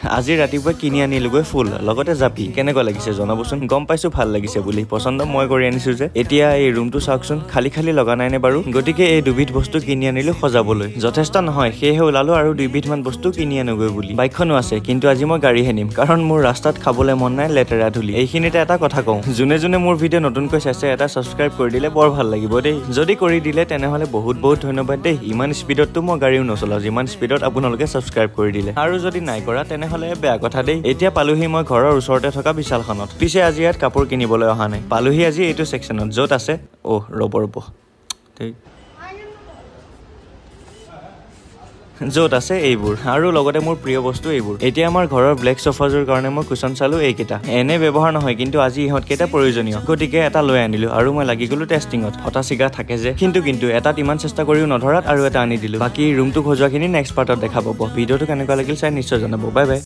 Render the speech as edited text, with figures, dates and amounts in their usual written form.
আজি ৰাতিপুৱা কিনি আনিলোগৈ ফুল লগতে জাপি কেনেকুৱা লাগিছে জনাবচোন গম পাইছো ভাল লাগিছে বুলি পছন্দ মই কৰি আনিছো যে এতিয়া এই ৰুমটো চাওকচোন খালি খালি লগা নাই নে বাৰু গতিকে এই দুবিধ বস্তু কিনি আনিলো সজাবলৈ যথেষ্ট নহয় সেয়েহে ওলালো আৰু দুবিধ মান বস্তু কিনি আনোগৈ বুলি বাইকখনো আছে কিন্তু আজি মই গাড়ীহে নিম কাৰণ মোৰ ৰাস্তাত খাবলৈ মন নাই লেতেৰা ধূলি এইখিনিতে এটা কথা কওঁ যোনে যোনে মোৰ ভিডিঅ' নতুনকৈ চাইছে এটা সাবস্ক্ৰাইব কৰি দিলে বৰ ভাল লাগিব দেই যদি কৰি দিলে তেনেহলে বহুত বহুত ধন্যবাদ দেই ইমান স্পীডতটো মই গাড়ীও নচলাও যিমান স্পীডত আপোনালোকে সাবস্ক্ৰাইব কৰি দিলে আৰু যদি নাই কৰা তেনেহলে বেয়া কথা দেই এতিয়া পালোহি মই ঘৰৰ ওচৰতে থকা বিশালখনত পিছে আজি ইয়াত কাপোৰ কিনিবলৈ অহা নাই পালোহি আজি এইটো সেকশনত য'ত আছে ৰ'ব য'ত আছে এইবোৰ আৰু লগতে মোৰ প্ৰিয় বস্তু এইবোৰ এতিয়া আমাৰ ঘৰৰ ব্লেক সোফাযোৰ কাৰণে মই কুচন চালো এইকেইটা এনে ব্যৱহাৰ নহয় কিন্তু আজি ইহঁতকেইটা প্ৰয়োজনীয় গতিকে এটা লৈ আনিলো আৰু মই লাগি গলো টেষ্টিঙত ফটা চিগা থাকে যে কিন্তু এটাত ইমান চেষ্টা কৰিও নধৰাত আৰু এটা আনি দিলো বাকী ৰুমটো সজোৱাখিনি নেক্সট পাৰ্টত দেখা পাব ভিডিঅ'টো কেনেকুৱা লাগিল চাই নিশ্চয় জনাব বাই বাই